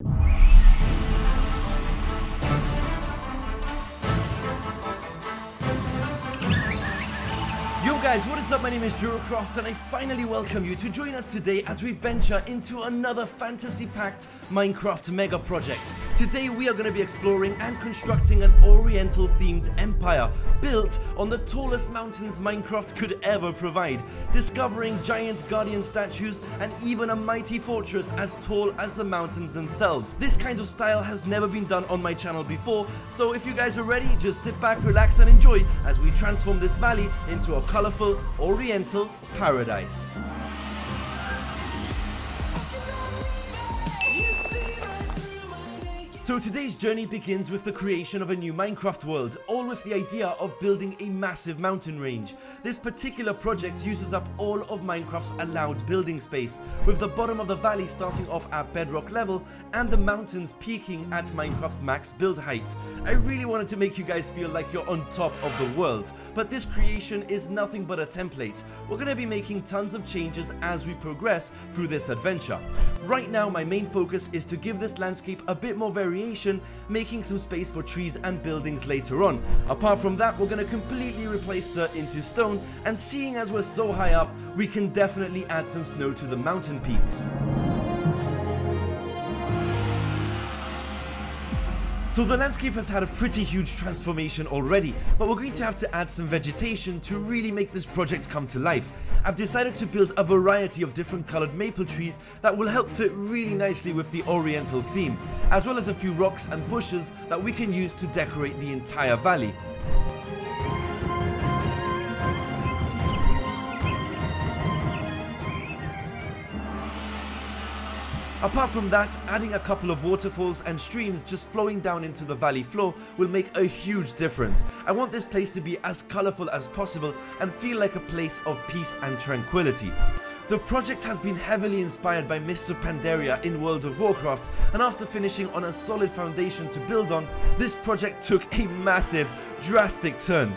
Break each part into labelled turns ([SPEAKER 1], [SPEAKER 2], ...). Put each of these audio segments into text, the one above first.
[SPEAKER 1] Yo guys, what is up? My name is Jeracraft and I finally welcome you to join us today as we venture into another fantasy-packed Minecraft mega project. Today we are going to be exploring and constructing an Oriental themed empire built on the tallest mountains Minecraft could ever provide, discovering giant guardian statues and even a mighty fortress as tall as the mountains themselves. This kind of style has never been done on my channel before, so if you guys are ready, just sit back, relax and enjoy as we transform this valley into a colorful Oriental paradise. So today's journey begins with the creation of a new Minecraft world, all with the idea of building a massive mountain range. This particular project uses up all of Minecraft's allowed building space, with the bottom of the valley starting off at bedrock level and the mountains peaking at Minecraft's max build height. I really wanted to make you guys feel like you're on top of the world, but this creation is nothing but a template. We're going to be making tons of changes as we progress through this adventure. Right now my main focus is to give this landscape a bit more variation, making some space for trees and buildings later on. Apart from that, we're going to completely replace dirt into stone, and seeing as we're so high up, we can definitely add some snow to the mountain peaks. So the landscape has had a pretty huge transformation already, but we're going to have to add some vegetation to really make this project come to life. I've decided to build a variety of different colored maple trees that will help fit really nicely with the Oriental theme, as well as a few rocks and bushes that we can use to decorate the entire valley. Apart from that, adding a couple of waterfalls and streams just flowing down into the valley floor will make a huge difference. I want this place to be as colorful as possible and feel like a place of peace and tranquility. The project has been heavily inspired by Mists of Pandaria in World of Warcraft, and after finishing on a solid foundation to build on, this project took a massive, drastic turn.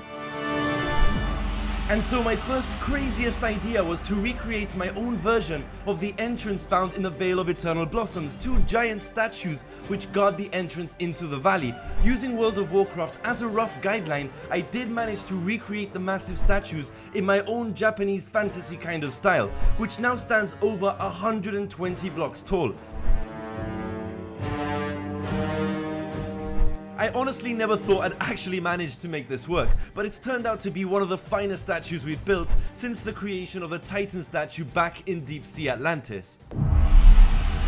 [SPEAKER 1] And so my first craziest idea was to recreate my own version of the entrance found in the Vale of Eternal Blossoms, two giant statues which guard the entrance into the valley. Using World of Warcraft as a rough guideline, I did manage to recreate the massive statues in my own Japanese fantasy kind of style, which now stands over 120 blocks tall. I honestly never thought I'd actually manage to make this work, but it's turned out to be one of the finest statues we've built since the creation of the Titan statue back in deep sea Atlantis.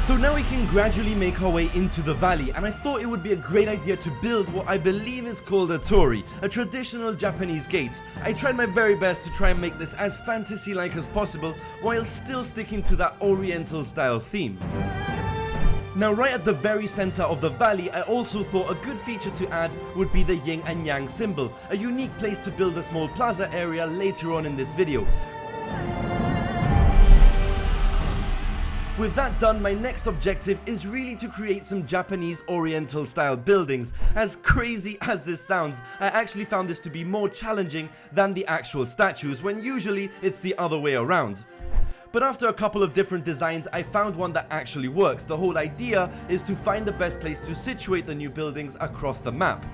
[SPEAKER 1] So now we can gradually make our way into the valley, and I thought it would be a great idea to build what I believe is called a torii, a traditional Japanese gate. I tried my very best to try and make this as fantasy-like as possible while still sticking to that Oriental style theme. Now right at the very center of the valley, I also thought a good feature to add would be the yin and yang symbol, a unique place to build a small plaza area later on in this video. With that done, my next objective is really to create some Japanese Oriental style buildings. As crazy as this sounds, I actually found this to be more challenging than the actual statues, when usually it's the other way around. But after a couple of different designs, I found one that actually works. The whole idea is to find the best place to situate the new buildings across the map.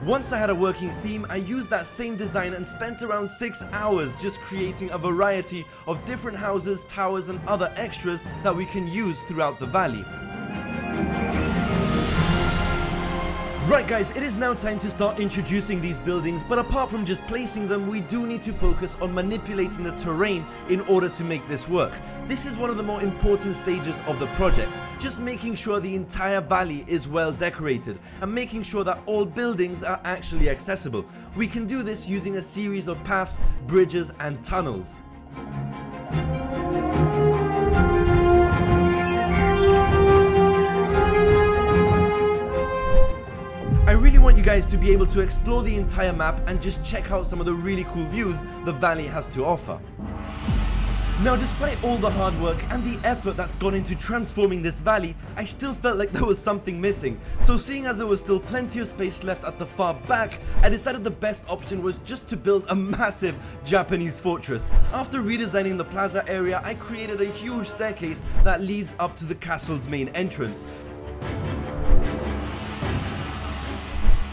[SPEAKER 1] Once I had a working theme, I used that same design and spent around 6 hours just creating a variety of different houses, towers and other extras that we can use throughout the valley. Right guys, it is now time to start introducing these buildings, but apart from just placing them, we do need to focus on manipulating the terrain in order to make this work. This is one of the more important stages of the project, just making sure the entire valley is well decorated and making sure that all buildings are actually accessible. We can do this using a series of paths, bridges and tunnels. I really want you guys to be able to explore the entire map and just check out some of the really cool views the valley has to offer. Now, despite all the hard work and the effort that's gone into transforming this valley, I still felt like there was something missing. So seeing as there was still plenty of space left at the far back, I decided the best option was just to build a massive Japanese fortress. After redesigning the plaza area, I created a huge staircase that leads up to the castle's main entrance.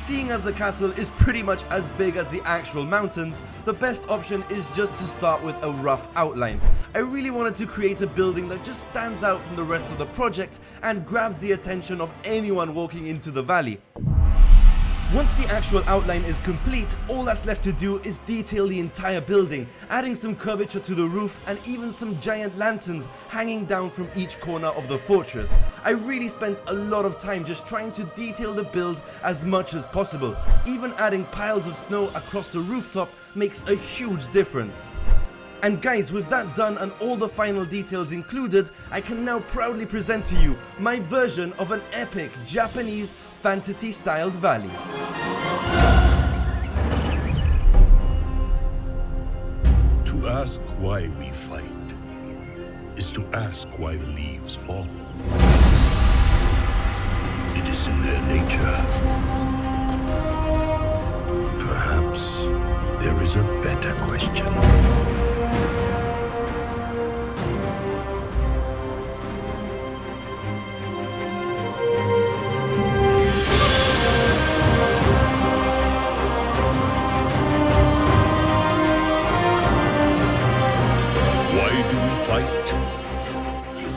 [SPEAKER 1] Seeing as the castle is pretty much as big as the actual mountains, the best option is just to start with a rough outline. I really wanted to create a building that just stands out from the rest of the project and grabs the attention of anyone walking into the valley. Once the actual outline is complete, all that's left to do is detail the entire building, adding some curvature to the roof and even some giant lanterns hanging down from each corner of the fortress. I really spent a lot of time just trying to detail the build as much as possible. Even adding piles of snow across the rooftop makes a huge difference. And guys, with that done and all the final details included, I can now proudly present to you my version of an epic Japanese fantasy-styled valley.
[SPEAKER 2] To ask why we fight is to ask why the leaves fall. It is in their nature. Perhaps there is a better question.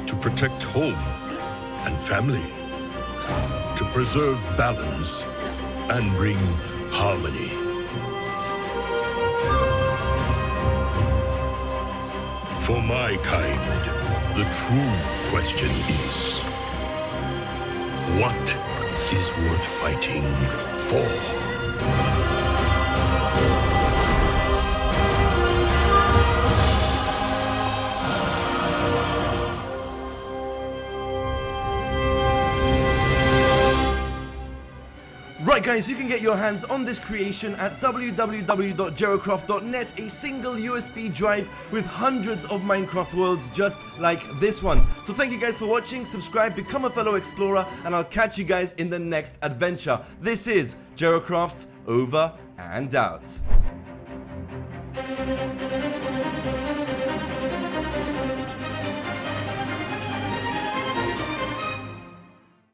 [SPEAKER 2] To protect home and family, to preserve balance and bring harmony. For my kind, the true question is, what is worth fighting for?
[SPEAKER 1] Right guys, you can get your hands on this creation at www.jeracraft.net, a single USB drive with hundreds of Minecraft worlds just like this one. So thank you guys for watching, subscribe, become a fellow explorer, and I'll catch you guys in the next adventure. This is Jeracraft, over and out.